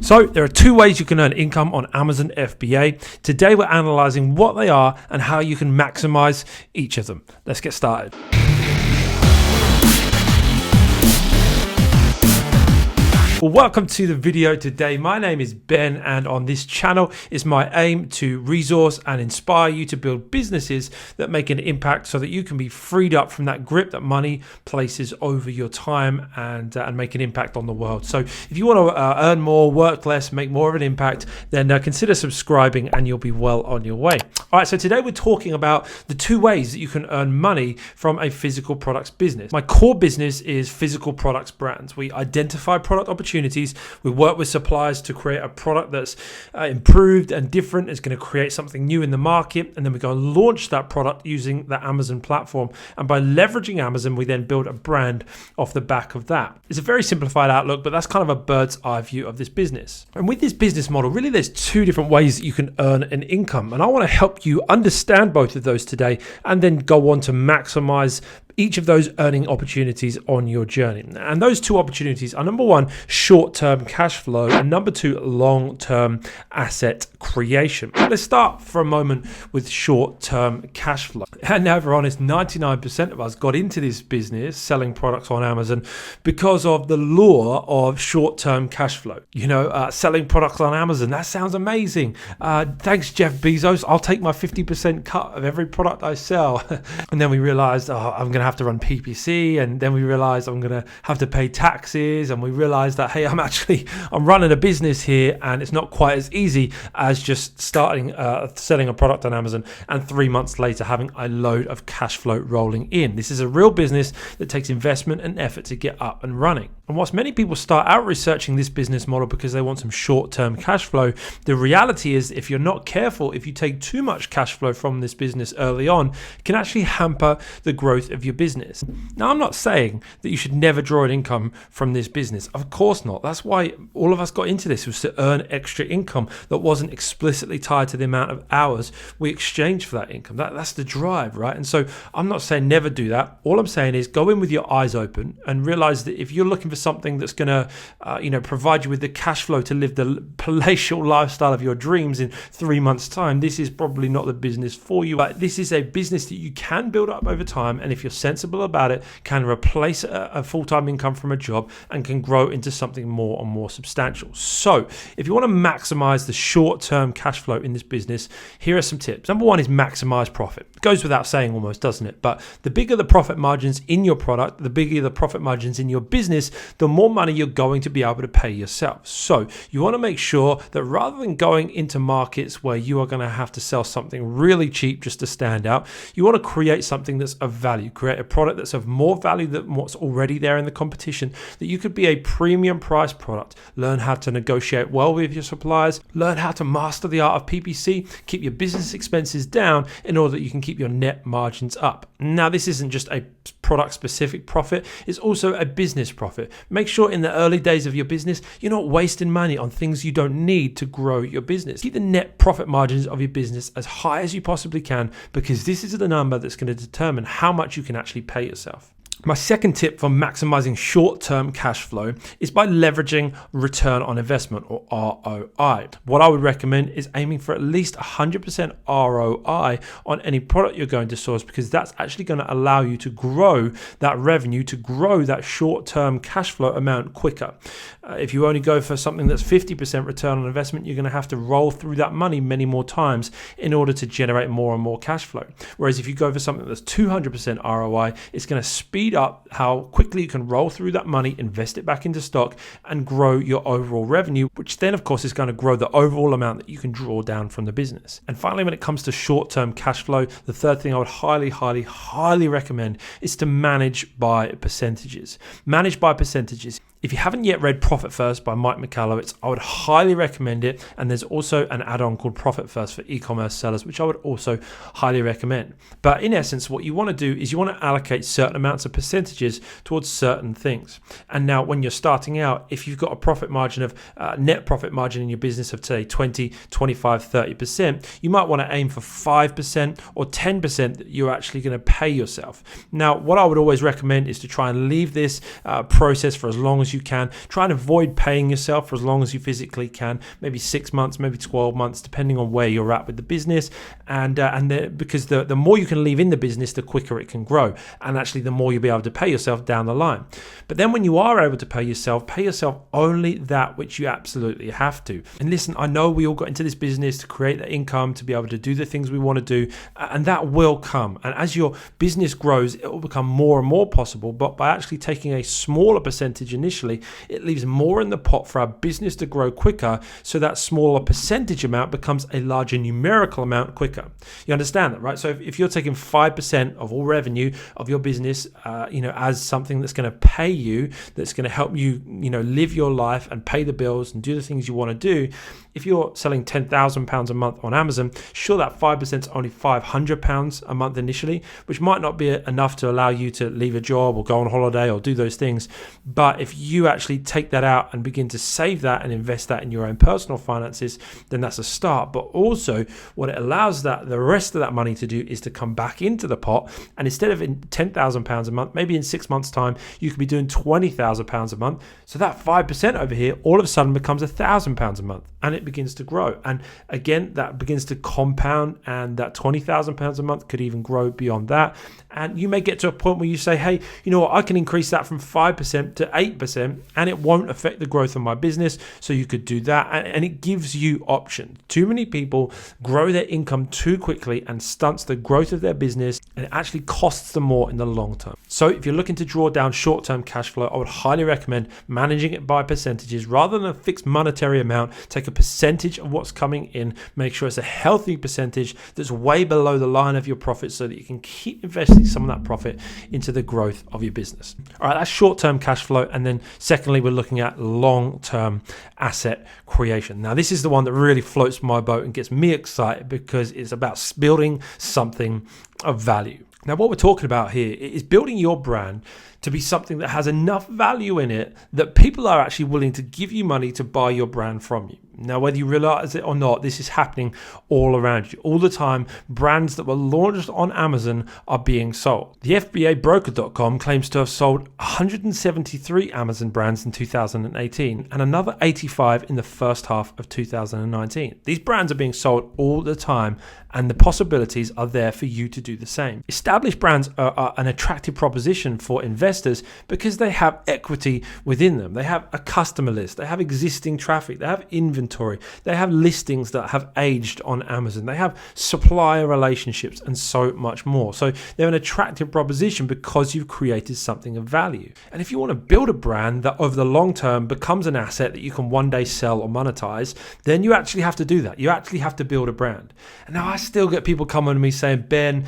So there are two ways you can earn income on Amazon FBA. Today we're analyzing what they are and how you can maximize each of them. Let's get started. Well, welcome to the video today. My name is Ben, and on this channel is my aim to resource and inspire you to build businesses that make an impact so that you can be freed up from that grip that money places over your time and make an impact on the world. So if you want to earn more, work less, make more of an impact, then consider subscribing and you'll be well on your way. All right, so today we're talking about the two ways that you can earn money from a physical products business. My core business is physical products brands. We identify product opportunities. We work with suppliers to create a product that's improved and different. It's going to create something new in the market, and then we go and launch that product using the Amazon platform. And by leveraging Amazon, we then build a brand off the back of that. It's a very simplified outlook, but that's kind of a bird's eye view of this business. And with this business model, really there's two different ways that you can earn an income. And I want to help you understand both of those today and then go on to maximize each of those earning opportunities on your journey. And those two opportunities are, number one, short-term cash flow, and number two, long-term asset creation. Let's start for a moment with short-term cash flow. And now, if we're honest, 99% of us got into this business selling products on Amazon because of the lure of short-term cash flow. Selling products on Amazon, that sounds amazing. Thanks, Jeff Bezos. I'll take my 50% cut of every product I sell. And then we realized, I'm going to have to run PPC, and then we realized I'm going to have to pay taxes, and we realized that, hey, I'm running a business here, and it's not quite as easy as just starting selling a product on Amazon and 3 months later having a load of cash flow rolling in. This is a real business that takes investment and effort to get up and running. And whilst many people start out researching this business model because they want some short-term cash flow, the reality is, if you're not careful, if you take too much cash flow from this business early on, it can actually hamper the growth of your business. Now, I'm not saying that you should never draw an income from this business. Of course not. That's why all of us got into this, was to earn extra income that wasn't explicitly tied to the amount of hours we exchanged for that income. That's the drive, right? And so I'm not saying never do that. All I'm saying is go in with your eyes open and realize that if you're looking for something that's going to provide you with the cash flow to live the palatial lifestyle of your dreams in 3 months' time, this is probably not the business for you. But this is a business that you can build up over time, and if you're sensible about it, can replace a full-time income from a job and can grow into something more and more substantial. So if you want to maximize the short-term cash flow in this business, here are some tips. Number one is maximize profit. It goes without saying almost, doesn't it? But the bigger the profit margins in your product, the bigger the profit margins in your business, the more money you're going to be able to pay yourself. So you want to make sure that rather than going into markets where you are going to have to sell something really cheap just to stand out, you want to create something that's of value, create a product that's of more value than what's already there in the competition, that you could be a premium price product. Learn how to negotiate well with your suppliers, learn how to master the art of PPC, keep your business expenses down in order that you can keep your net margins up. Now, this isn't just a product specific profit, it's also a business profit. Make sure in the early days of your business, you're not wasting money on things you don't need to grow your business. Keep the net profit margins of your business as high as you possibly can, because this is the number that's going to determine how much you can actually pay yourself. My second tip for maximizing short-term cash flow is by leveraging return on investment, or ROI. What I would recommend is aiming for at least 100% ROI on any product you're going to source, because that's actually going to allow you to grow that revenue, to grow that short-term cash flow amount quicker. If you only go for something that's 50% return on investment, you're going to have to roll through that money many more times in order to generate more and more cash flow. Whereas if you go for something that's 200% ROI, it's going to speed up how quickly you can roll through that money, invest it back into stock, and grow your overall revenue, which then of course is going to grow the overall amount that you can draw down from the business. And finally, when it comes to short-term cash flow, the third thing I would highly recommend is to manage by percentages. Manage by percentages. If you haven't yet read Profit First by Mike Michalowicz, I would highly recommend it. And there's also an add-on called Profit First for e-commerce sellers, which I would also highly recommend. But in essence, what you want to do is you want to allocate certain amounts of percentages towards certain things. And now when you're starting out, if you've got a profit margin of net profit margin in your business of say 20, 25, 30%, you might want to aim for 5% or 10% that you're actually going to pay yourself. Now, what I would always recommend is to try and leave this process for as long as as you can. Try and avoid paying yourself for as long as you physically can, maybe 6 months, maybe 12 months, depending on where you're at with the business. Because the more you can leave in the business, the quicker it can grow. And actually, the more you'll be able to pay yourself down the line. But then when you are able to pay yourself only that which you absolutely have to. And listen, I know we all got into this business to create the income, to be able to do the things we want to do, and that will come. And as your business grows, it will become more and more possible. But by actually taking a smaller percentage initially, it leaves more in the pot for our business to grow quicker. So that smaller percentage amount becomes a larger numerical amount quicker. You understand that, right? So if you're taking 5% of all revenue of your business, as something that's going to pay you, that's going to help you, live your life and pay the bills and do the things you want to do. If you're selling £10,000 a month on Amazon, sure, that 5% is only £500 a month initially, which might not be enough to allow you to leave a job or go on holiday or do those things. But if you actually take that out and begin to save that and invest that in your own personal finances, then that's a start. But also what it allows the rest of that money to do is to come back into the pot. And instead of in £10,000 a month, maybe in 6 months' time, you could be doing £20,000 a month. So that 5% over here all of a sudden becomes £1,000 a month, and it begins to grow. And again, that begins to compound, and that £20,000 a month could even grow beyond that. And you may get to a point where you say, hey, you know what, I can increase that from 5% to 8%, and it won't affect the growth of my business. So you could do that, and it gives you options. Too many people grow their income too quickly and stunts the growth of their business, and it actually costs them more in the long term. So if you're looking to draw down short-term cash flow, I would highly recommend managing it by percentages rather than a fixed monetary amount. Take a percentage of what's coming in, make sure it's a healthy percentage that's way below the line of your profit so that you can keep investing some of that profit into the growth of your business. All right, that's short-term cash flow. And then secondly, we're looking at long-term asset creation. Now, this is the one that really floats my boat and gets me excited because it's about building something of value. Now, what we're talking about here is building your brand to be something that has enough value in it that people are actually willing to give you money to buy your brand from you. Now, whether you realize it or not, this is happening all around you. All the time, brands that were launched on Amazon are being sold. The FBA broker.com claims to have sold 173 Amazon brands in 2018 and another 85 in the first half of 2019. These brands are being sold all the time, and the possibilities are there for you to do the same. Established brands are an attractive proposition for investors because they have equity within them. They have a customer list, they have existing traffic, they have inventory, they have listings that have aged on Amazon, they have supplier relationships, and so much more. So they're an attractive proposition because you've created something of value. And if you want to build a brand that over the long term becomes an asset that you can one day sell or monetize, then you actually have to do that. You actually have to build a brand. And now I still get people coming to me saying, Ben,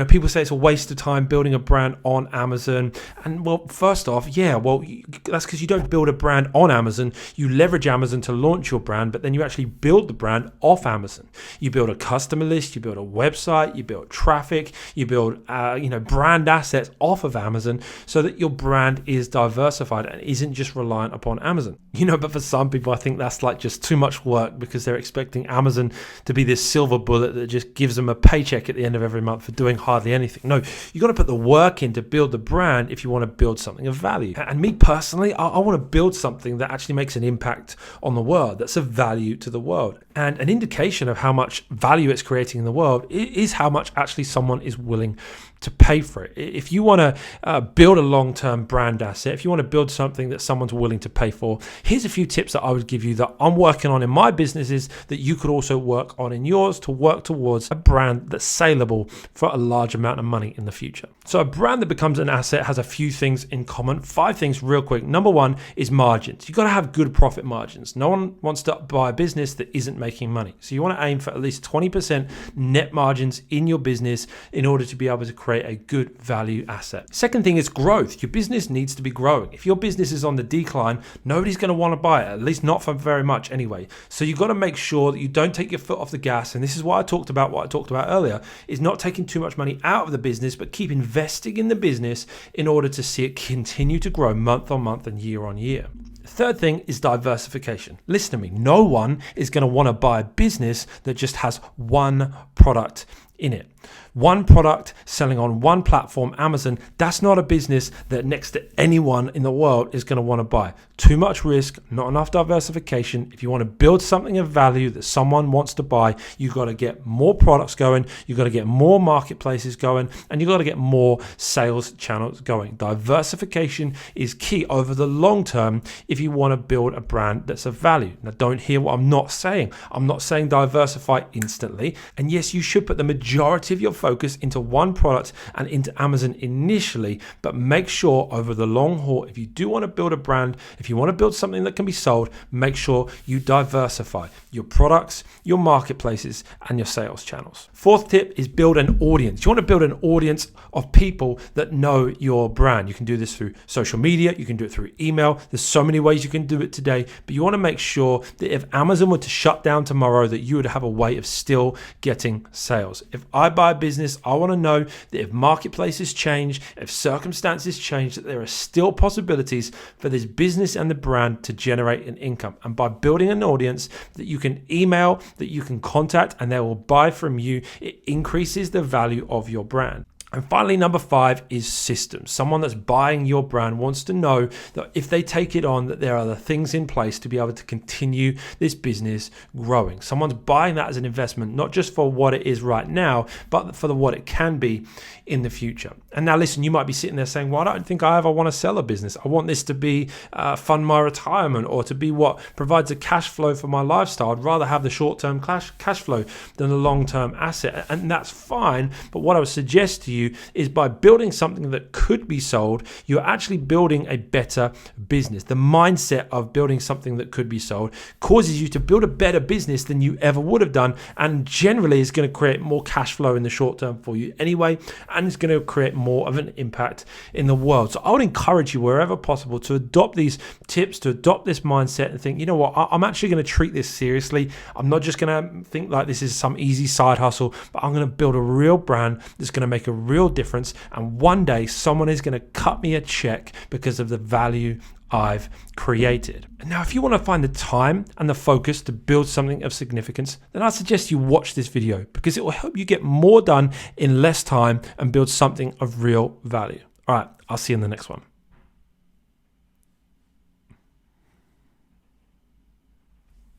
people say it's a waste of time building a brand on Amazon. And well, first off, that's because you don't build a brand on Amazon. You leverage Amazon to launch your brand, but then you actually build the brand off Amazon. You build a customer list, you build a website, you build traffic, you build brand assets off of Amazon so that your brand is diversified and isn't just reliant upon Amazon. But for some people, I think that's like just too much work because they're expecting Amazon to be this silver bullet that just gives them a paycheck at the end of every month for doing hardly anything. No, you got to put the work in to build the brand if you want to build something of value. And me personally, I want to build something that actually makes an impact on the world, that's of value to the world. And an indication of how much value it's creating in the world is how much actually someone is willing to pay for it. If you want to build a long-term brand asset, if you want to build something that someone's willing to pay for, here's a few tips that I would give you that I'm working on in my businesses that you could also work on in yours to work towards a brand that's saleable for a large amount of money in the future. So a brand that becomes an asset has a few things in common. 5 things real quick. Number 1 is margins. You've got to have good profit margins. No one wants to buy a business that isn't making money. So you want to aim for at least 20% net margins in your business in order to be able to create a good value asset. Second thing is growth. Your business needs to be growing. If your business is on the decline, nobody's going to want to buy it, at least not for very much anyway. So you've got to make sure that you don't take your foot off the gas. And this is what I talked about earlier, is not taking too much money out of the business, but keep investing in the business in order to see it continue to grow month on month and year on year. Third thing is diversification. Listen to me. No one is going to want to buy a business that just has one product in it. One product selling on one platform, Amazon, that's not a business that next to anyone in the world is going to want to buy. Too much risk, not enough diversification. If you want to build something of value that someone wants to buy, you've got to get more products going, you've got to get more marketplaces going, and you've got to get more sales channels going. Diversification is key over the long term if you want to build a brand that's of value. Now, don't hear what I'm not saying. I'm not saying diversify instantly. And yes, you should put the majority of your focus into one product and into Amazon initially, but make sure over the long haul, if you do want to build a brand, if you want to build something that can be sold, make sure you diversify your products, your marketplaces, and your sales channels. Fourth tip is build an audience. You want to build an audience of people that know your brand. You can do this through social media, you can do it through email. There's so many ways you can do it today, but you want to make sure that if Amazon were to shut down tomorrow, that you would have a way of still getting sales. If I buy a business, I want to know that if marketplaces change, if circumstances change, that there are still possibilities for this business and the brand to generate an income. And by building an audience that you can email, that you can contact, and they will buy from you, it increases the value of your brand. And finally, number 5 is systems. Someone that's buying your brand wants to know that if they take it on, that there are the things in place to be able to continue this business growing. Someone's buying that as an investment, not just for what it is right now, but for what it can be in the future. And now listen, you might be sitting there saying, well, I don't think I ever want to sell a business. I want this to be fund my retirement, or to be what provides a cash flow for my lifestyle. I'd rather have the short-term cash flow than the long-term asset. And that's fine. But what I would suggest to you is by building something that could be sold, you're actually building a better business. The mindset of building something that could be sold causes you to build a better business than you ever would have done, and generally is going to create more cash flow in the short term for you anyway, and it's going to create more of an impact in the world. So I would encourage you wherever possible to adopt these tips, to adopt this mindset and think, you know what, I'm actually going to treat this seriously. I'm not just going to think like this is some easy side hustle, but I'm going to build a real brand that's going to make a real difference, and one day someone is going to cut me a check because of the value I've created. And now, if you want to find the time and the focus to build something of significance, then I suggest you watch this video, because it will help you get more done in less time and build something of real value. All right, I'll see you in the next one.